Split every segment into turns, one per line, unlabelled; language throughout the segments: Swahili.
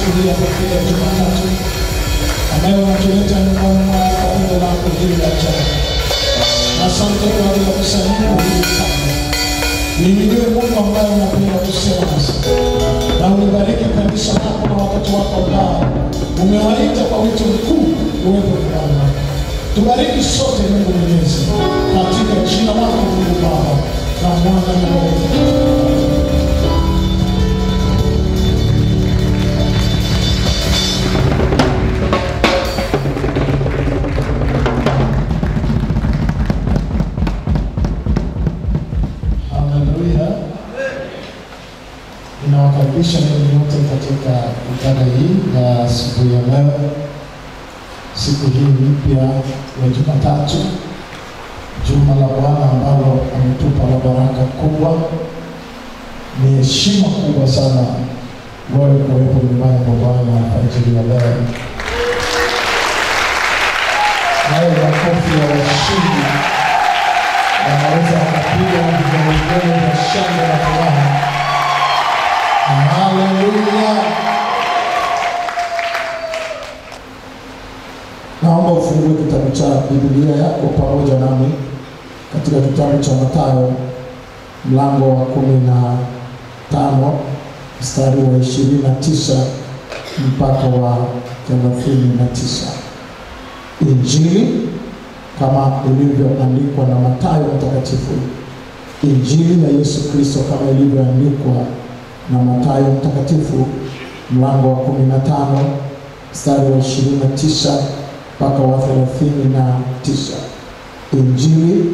siku hii ya pekee ya Jumatatu ambayo unatuleta nyumbani mwako kwa pendo lako hili la ajabu. Asante kwa ajili ya kusanyiko hili sana. Nihimidiwe Mungu ambaye unapenda kusema nasi. Na unibariki kanisa lako na watoto wako ambao umewaita kwa wito mkuu uwepo nyumbani. Tubariki sote Mungu Mwenyezi katika jina lako Mungu Baba na Mwana na Roho Mtakatifu. Ninawakaribisha ninyi wote katika ibada hii ya siku ya leo, siku hii mpya ya Jumatatu, juma la Bwana ambalo ametupa la baraka kubwa. Ni heshima kubwa sana wewe kuwepo nyumbani kwa Bwana alfajiri ya leo. Hayo makofi ya washindi wanaweza wakapiga vigelegele vya shangwe na furaha. Haleluya. Naomba ufungue kitabu cha Biblia yako pamoja nami katika kitabu cha Mathayo mlango wa 15 mstari wa 29 mpaka wa 39. Injili kama ilivyoandikwa na Mathayo mtakatifu. Injili ya Yesu Kristo kama ilivyoandikwa na Mathayo mtakatifu mlango wa 15 mstari wa 29 mpaka wa 39. Injili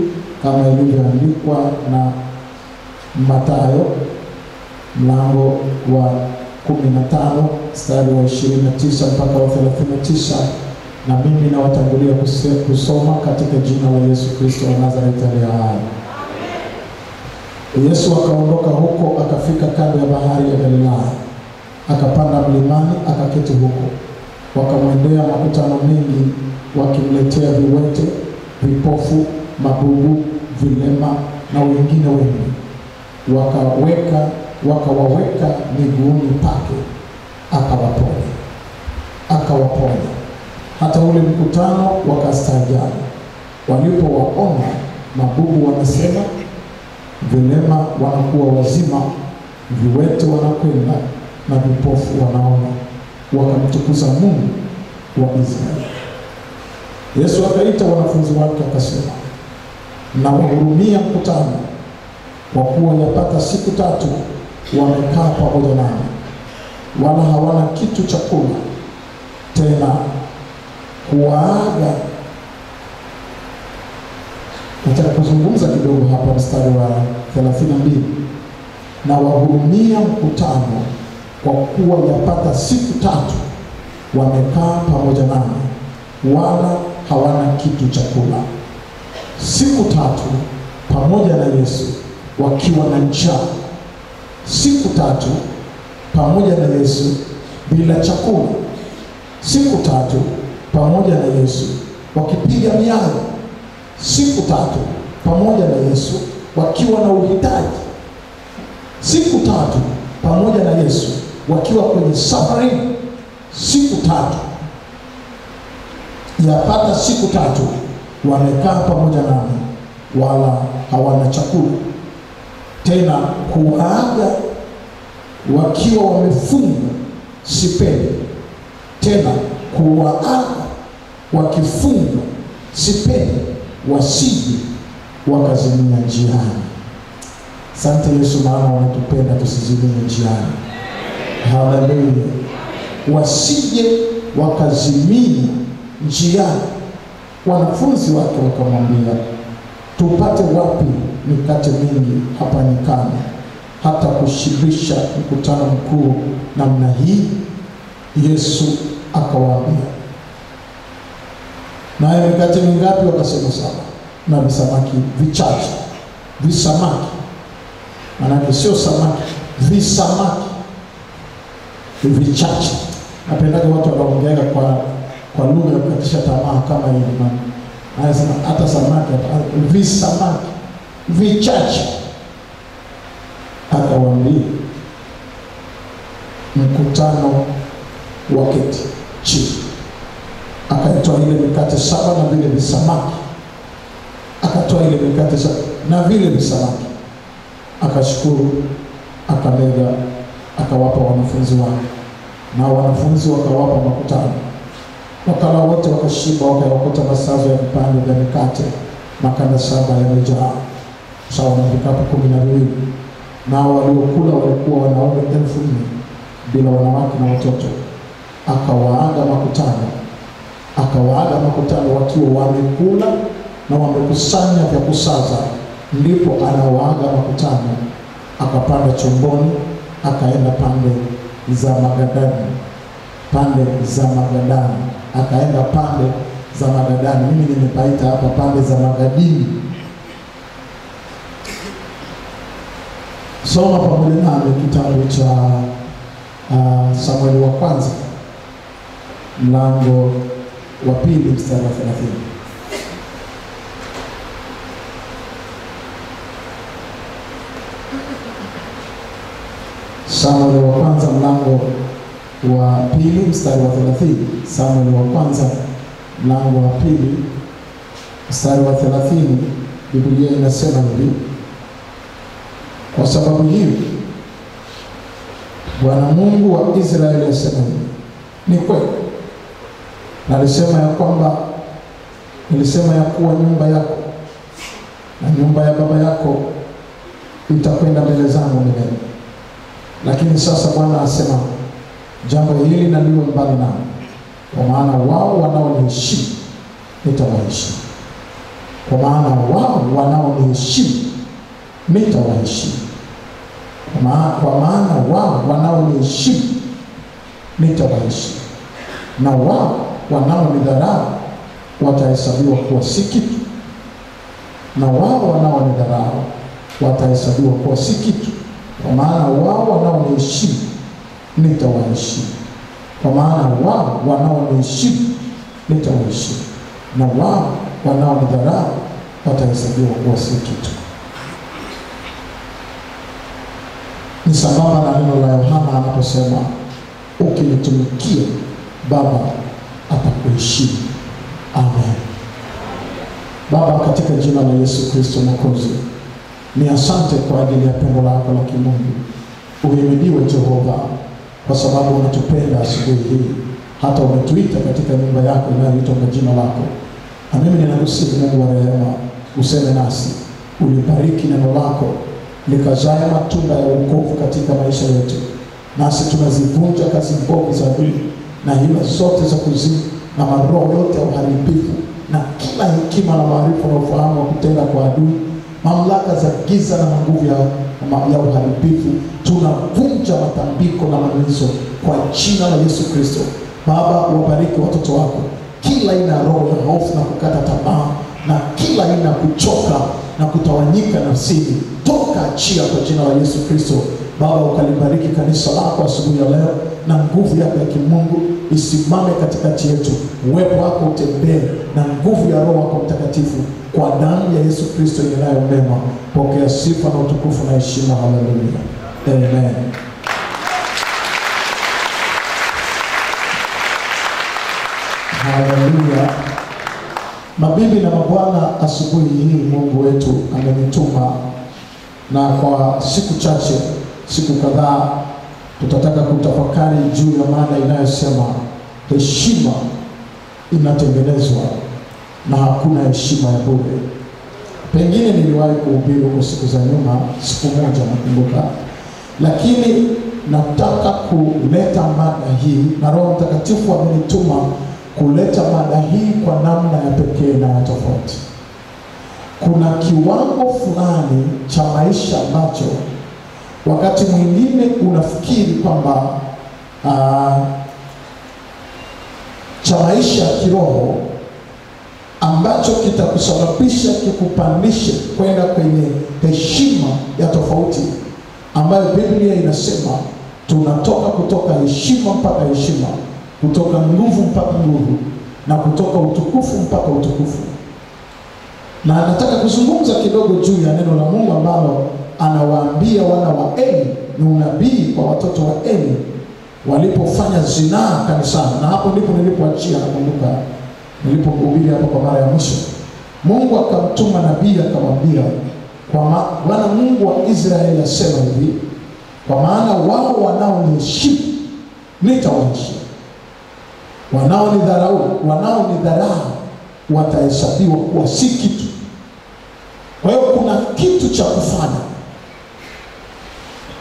kama ilivyoandikwa na Mathayo mlango wa 15 mstari wa 29 mpaka wa 39. Na mimi nawatangulia kusoma katika jina la Yesu Kristo wa Nazareti aliye hai. Yesu akaondoka huko akafika kando ya bahari ya Galilaya. Akapanda mlimani akaketi huko. Wakamwendea makutano mengi wakimletea viwete, vipofu, mabubu, vilema na wengine wengi. Wakawaweka miguuni pake akawaponya. Hata ule mkutano wakastaajabu walipowaona mabubu wanasema, vilema wanakuwa wazima, viwete wanakwenda na vipofu wanaona. Wakamtukuza Mungu wa Israeli. Yesu akaita wanafunzi wake akasema, na wahurumia mkutano, kwa kuwa yapata siku 3 wamekaa pamoja nami, wala hawana kitu cha kula. Tena kuwaaga. Nataka kuzungumza kidogo hapa mstari wa 32. Na wahurumia mkutano, kwa kuwa yapata siku 3 wamekaa pamoja nami, wala hawana kitu cha kula. Siku 3 pamoja na Yesu wakiwa na njaa. Siku 3 pamoja na Yesu bila chakula. Siku 3 pamoja na Yesu wakipiga miayo. Siku 3 pamoja na Yesu wakiwa na uhitaji. Siku 3 pamoja na Yesu wakiwa kwenye safari. Siku 3, yapata siku 3 wamekaa pamoja nami, wala hawana chakula. Tena kuwaaga wakiwa wamefunga sipendi. Tena kuwaaga wakifunga sipendi, wasije wakazimia njiani. Asante Yesu, maana wanatupenda tusizimie njiani. Haleluya. Wasije wakazimia njiani. Wanafunzi wake wakamwambia, tupate wapi mikate mingi hapa nyikani, hata kushibisha mkutano mkuu namna hii? Yesu akawaambia, naye mikate mingapi? Wakasema 7, na visamaki vichache. Visamaki maana sio samaki, visamaki vichache. Napendaga watu wanaongea kwa lugha ya kukatisha tamaa kama hivi, maana anasema hata samaki, visamaki vichache. Akawaambia, mkutano waketi chini. Akaitoa ile mikate 7 na vile visamaki, akatoa ile mikate 7 na vile visamaki, akashukuru, akamega, akawapa wanafunzi wake, na wanafunzi wakawapa makutano. Wakala wote wakashiba, wakaokota masazo ya vipande vya mikate makanda 7 yamejaa, sawa na vikapu 12. Nao waliokula walikuwa wanaume 4,000 bila wanawake na watoto. Akawaaga makutano wakiwa wamekula na wamekusanya vya kusaza. Ndipo anawaaga makutano, akapanda chomboni, akaenda pande za Magadani. Mimi nimepaita hapa pande za Magadini. Soma pamoja nami kitabu cha Samueli wa kwanza mlango wa 2 mstari wa 30. Samueli wa kwanza mlango wa 2 mstari wa 30. Samueli wa kwanza mlango wa 2 mstari wa 30. Biblia inasema hivi: kwa sababu hii Bwana Mungu wa Israeli asema hivi, ni kweli nilisema ya kuwa nyumba yako na nyumba ya baba yako itakwenda mbele zangu milele. Lakini sasa Bwana asema, jambo hili na liwe mbali nao, kwa maana wao wanaoniheshimu nitawaheshimu. Kwa maana wao wanaoniheshimu nitawaheshimu. Kwa maana wao wanaoniheshimu nitawaheshimu, na wao wanaonidharau watahesabiwa kuwa si kitu. Na wao wanaonidharau watahesabiwa kuwa si kitu. Kwa maana wao wanaoniheshimu nitawaheshimu. Kwa maana wao wanaoniheshimu nitawaheshimu, na wao wanaonidharau watahesabiwa kuwa si kitu. Ni sambamba na neno la Yohana anaposema, ukinitumikia Baba atakuheshimu. Amen. Baba, katika jina la Yesu Kristo Mwokozi, ni asante kwa ajili ya pendo lako la kimungu. Uhimidiwe Jehova, kwa sababu unatupenda asubuhi hii, hata umetuita katika nyumba yako inayoitwa kwa jina lako. Na mimi ninakusihi Mungu wa rehema, useme nasi, ulibariki neno lako likazae matunda ya wokovu katika maisha yetu. Nasi tunazivunja kazi mbovu za adui na hila zote za kuzimu na maroho yote ya uharibifu na kila hekima na maarifa na ufahamu wa kutenda kwa adui, mamlaka za giza na nguvu ya uharibifu. Tunavunja matambiko na manuizo kwa jina la Yesu Kristo. Baba, wabariki watoto wako, kila ina roho ya hofu na kukata tamaa na kila ina kuchoka na kutawanyika nafsini, toka achia kwa jina la Yesu Kristo. Baba, ukalibariki kanisa lako asubuhi ya leo, na nguvu yako ya kimungu isimame katikati yetu. Uwepo wako utembee na nguvu ya Roho wako Mtakatifu, kwa damu ya Yesu Kristo inayo mema. Pokea sifa na utukufu na heshima. Haleluya. Amen. Haleluya. Mabibi na mabwana, asubuhi hii Mungu wetu amenituma, na kwa siku chache, siku kadhaa, tutataka kutafakari juu ya mada inayosema heshima inatengenezwa na hakuna heshima ya bure. Pengine niliwahi kuhubiri huko siku za nyuma, siku moja nakumbuka, lakini nataka kuleta mada hii, na Roho Mtakatifu amenituma kuleta mada hii kwa namna ya pekee na ya tofauti. Kuna kiwango fulani cha maisha ambacho wakati mwingine unafikiri kwamba cha maisha ya kiroho ambacho kitakusababisha kikupandishe kwenda kwenye heshima ya tofauti, ambayo Biblia inasema tunatoka kutoka heshima mpaka heshima, kutoka nguvu mpaka nguvu, na kutoka utukufu mpaka utukufu. Na nataka kuzungumza kidogo juu ya neno la Mungu ambalo anawaambia wana wa Eli, ni unabii kwa watoto wa Eli, walipofanya zinaa kanisani, na hapo ndipo nilipoachia. Nakumbuka nilipohubiri hapo kwa mara ya mwisho, Mungu akamtuma nabii akamwambia, kwa Bwana Mungu wa Israeli asema hivi, kwa maana wao wanaoniheshimu nitawaheshimu, wanaonidharau watahesabiwa kuwa si kitu. Kwa hiyo kuna kitu cha kufanya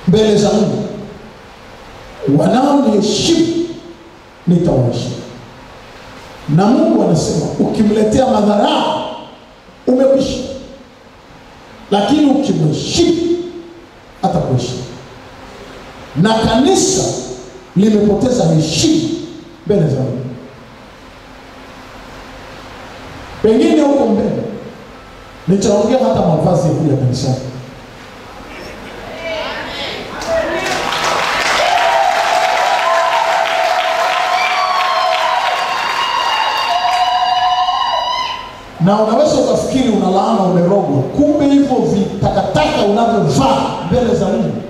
mbele za Mungu. Wanaoniheshimu nitawaheshimu. Na Mungu anasema ukimletea madharau umekwisha, lakini ukimheshimu atakuheshimu. Na kanisa limepoteza heshima mbele za Mungu. Pengine huko mbele nitaongea hata mavazi ya kuja kanisani. Na unaweza ukafikiri unalaana umerogwa, kumbe hivyo vitakataka unavyovaa mbele za Mungu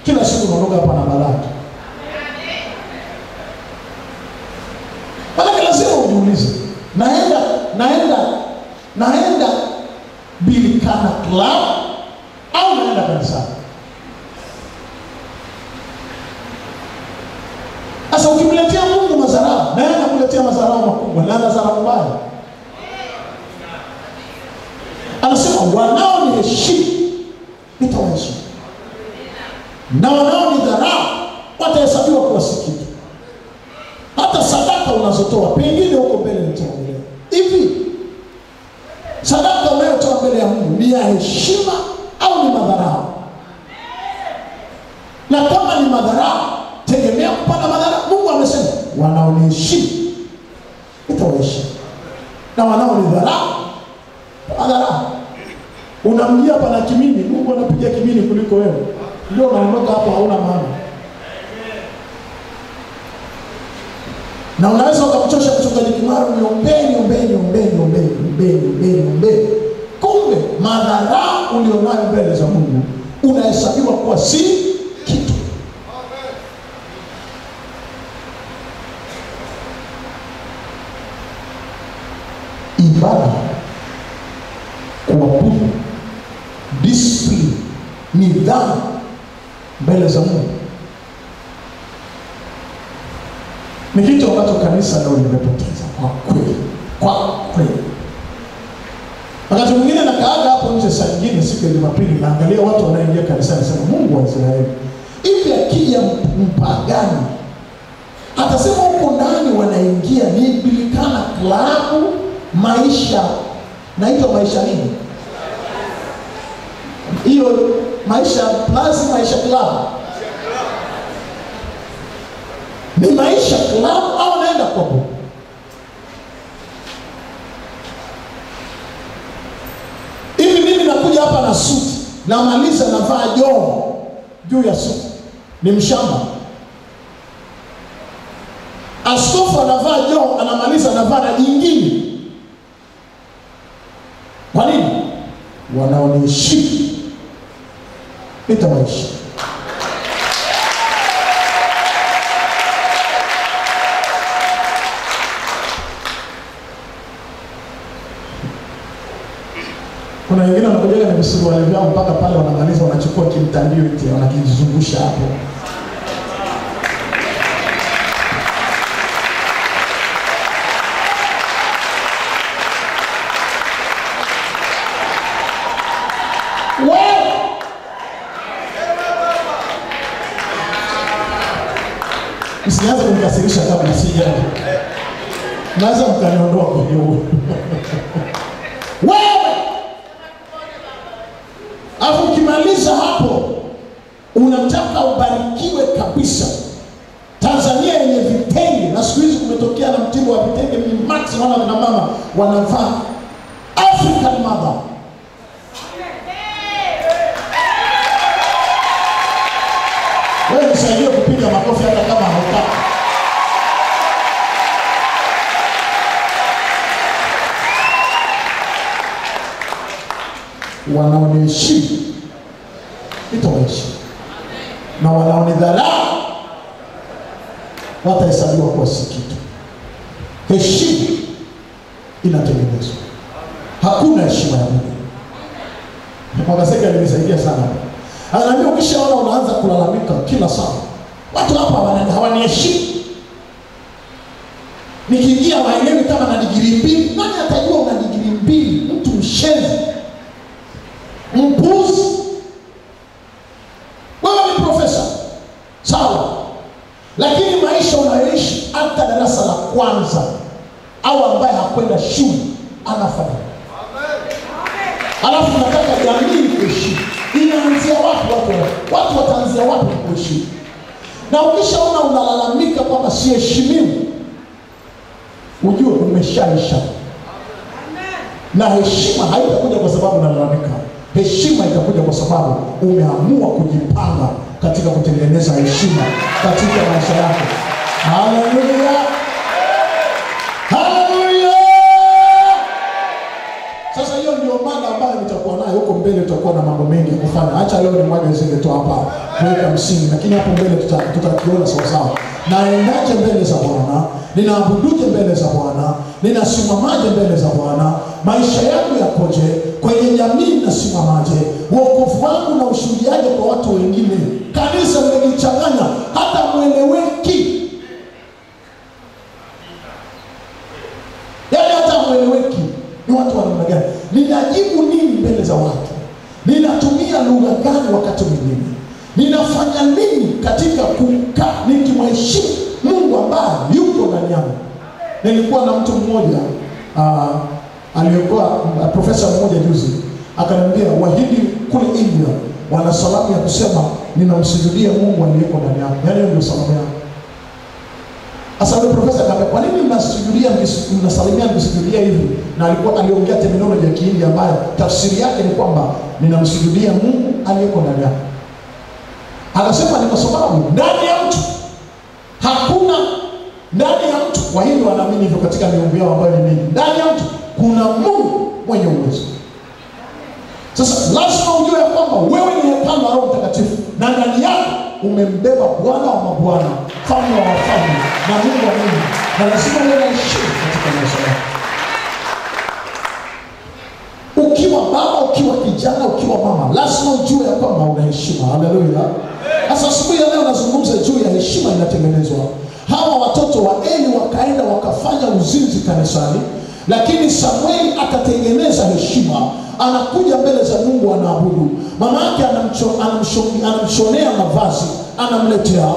kila siku unaroga hapa na baraka. Maana lazima ujiulize, naenda Bilikana Club au naenda kanisani? Sasa ukimletea Mungu madharau, naenda kuletea madharau makubwa, na madharau mbaya. Anasema wanaoniheshimu nitawaheshimu, na wanaonidharau watahesabiwa kuwa si kitu. Hata sadaka unazotoa, pengine huko mbele nitaongelea hivi, sadaka unayotoa mbele ya Mungu ni ya heshima au ni madharau? Na kama ni madharau, tegemea kupata madharau. Mungu amesema wanaoniheshimu nitawaheshimu, na wanaonidharau madharau. Unamjia hapa na kimini, Mungu anapiga kimini kuliko wewe, ndio unaondoka hapo hauna maana. Na unaweza ukamchosha mchungaji Kimaro, niombeni. Kumbe madharau ulionayo mbele za Mungu unahesabiwa kuwa si kitu. Ibada, kuabudu, discipline, nidhamu mbele za Mungu ni kitu ambacho kanisa leo limepoteza kwa kweli. Wakati mwingine nakaaga hapo nje saa nyingine siku ya Jumapili, naangalia watu wanaoingia kanisani, nasema Mungu wa Israeli, hivi akija mpagani atasema huko ndani wanaingia ni Bilikana Club, maisha naitwa maisha nini hiyo, maisha plus maisha club, ni maisha club au naenda kwa Mungu? Hivi mimi nakuja hapa na suti, namaliza navaa joho juu ya suti, ni mshamba. Askofu anavaa joho, anamaliza anavaa na jingine. Kwa nini? Wanaoniheshimu nitawaheshimu. Kuna wengine wanakuja na visuruali vyao mpaka pale wanamaliza wanachukua kimtandio eti wanakizungusha hapo. Msianze kunikasirisha kabla sijaje. Naweza mkaniondoa kwenye huo. Wewe! Alafu ukimaliza hapo, unataka ubarikiwe kabisa. Tanzania yenye vitenge, na siku hizi kumetokea na mtindo wa vitenge, ni max wana na mama wanavaa African mother. Wewe nisaidie kupiga makofi hata kama hautaki. Wanaoniheshimu nitawaheshimu, na wanaonidharau watahesabiwa kuwa si kitu. Heshima inatengenezwa. Hakuna heshima ya Mungu. Mwakaseka alinisaidia sana. Ananiambia ukishaona unaanza kulalamika kila saa, watu hapa hawaniheshimu. Nikiingia waelewi kama na digrii 2. Nani atajua una digrii 2? Mtu mshenzi, mpuzi. Wewe ni profesa, sawa, lakini maisha unayoishi hata darasa la kwanza au ambaye hakwenda shule anafanya. Alafu nataka jamii kuheshimu. Inaanzia watu wataanzia wapi kuheshimu? Na ukishaona unalalamika kwamba siheshimiwi, ujue umeshaisha. Na heshima haitakuja kwa sababu unalalamika. Heshima itakuja kwa sababu umeamua kujipanga katika kutengeneza heshima katika maisha yako. Haleluya! Haleluya! Sasa hiyo ndio mada ambayo nitakuwa nayo huko mbele. Tutakuwa na mambo mengi ya kufanya. Acha leo ni mwaga zile tu hapa kuweka msingi, lakini hapo mbele tutakiona sawa sawa. Naendaje mbele za Bwana? Ninaabuduje mbele za Bwana? Ninasimamaje mbele za Bwana? Maisha yangu yakoje? Kwenye jamii nasimamaje? Wokovu wangu na ushuhudiaje kwa watu wengine? Kanisa limechanganya hata mueleweki. Yaani hata mueleweki. Ni watu wa namna gani? Ninajibu nini mbele za watu? Ninatumia lugha gani wakati mwingine? Ninafanya nini katika kukaa nikimheshimu Mungu ambaye yuko ndani yangu? Nilikuwa na mtu mmoja aliyekuwa profesa mmoja juzi, akaniambia Wahindi kule India wana salamu ya kusema ninamsujudia Mungu aliyeko ndani yangu. Yaani ndio salamu yao. Asa yule profesa akaniambia, kwa nini mnasujudia, mnasalimia mnasujudia hivi? Na aliongea terminology ya Kihindi ambayo tafsiri yake ni kwamba ninamsujudia Mungu aliyeko ndani yangu. Anasema ni kwa sababu ndani ya mtu hakuna, ndani ya mtu, Wahindi wanaamini hivyo katika miungu yao ambayo ni mingi. Ndani ya mtu kuna Mungu mwenye uwezo. Sasa lazima ujue ya kwamba wewe ni hekalu la Roho Mtakatifu, na ndani yako umembeba Bwana wa mabwana, Mfalme wa wafalme, na Mungu wa Mungu, na lazima uwe na heshima katika maisha yako. Ukiwa baba, ukiwa kijana, ukiwa mama, lazima ujue ya kwamba una heshima. Haleluya! Sasa asubuhi ya leo nazungumza juu ya heshima inatengenezwa. Hawa watoto wa Eli wakaenda wakafanya uzinzi kanisani, lakini Samueli akatengeneza heshima. Anakuja mbele za Mungu, anaabudu. Mama yake anamshonea mavazi, anamletea.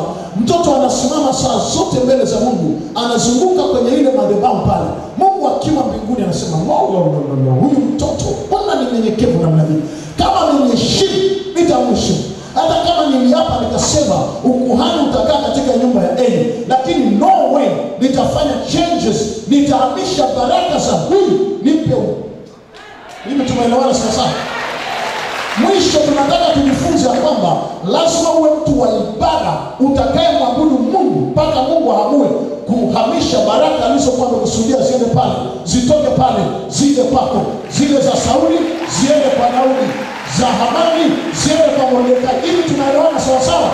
Mtoto anasimama saa zote mbele za Mungu, anazunguka kwenye ile madhabahu pale. Mungu akiwa mbinguni anasema, huyu mtoto mbona ni mnyenyekevu namna hii? Kama nimeheshimu, nitamheshimu. Hata kama niliapa nikasema ukuhani utakaa katika nyumba ya Eli, lakini no way nitafanya changes, nitahamisha baraka za huyu nipe huyu. Mimi tumeelewana sasa. Mwisho tunataka tujifunze kwamba lazima uwe mtu wa ibada, utakaye mwabudu Mungu mpaka Mungu aamue kuhamisha baraka alizokuwa amekusudia ziende pale, zitoke pale, zije kwako. Zile za Sauli ziende kwa Daudi, za Hamani ziende kwa Mordekai. Hivi tunaelewana sawa sawa?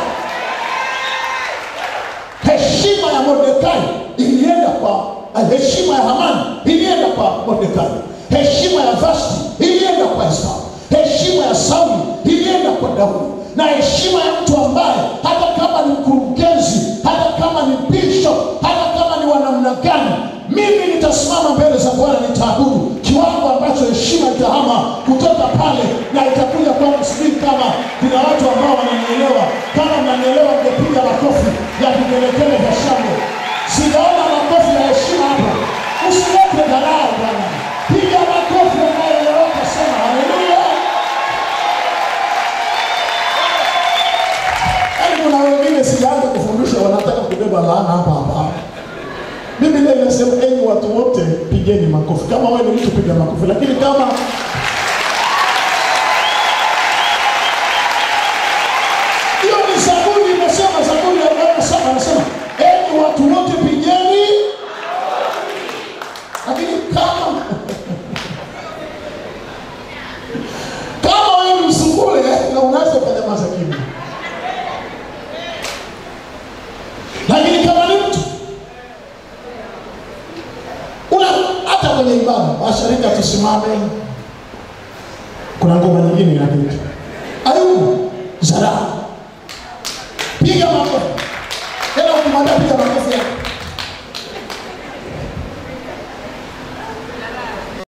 Heshima ya Mordekai ilienda kwa heshima ya Hamani ilienda kwa Mordekai. Heshima ya Vashti ilienda kwa Esta. Heshima ya Sauli ilienda kwa Daudi. Na heshima ya mtu ambaye hata kama ni mkurugenzi, hata kama ni bishop, hata kama ni wanamna gani, mimi nitasimama mbele za Bwana, nitaabudu kiwango ambacho heshima itahama kutoka pale na itakuja kwa msibiri. Kama kuna watu ambao wananielewa, kama mnanielewa, mgepiga makofi ya vigelegele vya shangwe. Sijaona makofi ya heshima hapa. Usilete dharau bwana. Piga makofi yanayoeleweka, sema haleluya. Kuna wengine sijaanza kufundisha wanataka kubeba laana hapa. Biblia inasema enyi watu wote pigeni makofi. Kama wewe ni mtu piga makofi, lakini kama hiyo ni Zaburi imesema, Zaburi ya 47 anasema enyi watu wote pigeni. Lakini kama wewe ni msukule na unaweza kufanya kimya. Lakini kama ni mtu tusimame. Kuna ngoma nyingine ya kitu. Ayubu, Zara. Piga makofi. Tena ukimwambia piga makofi yako.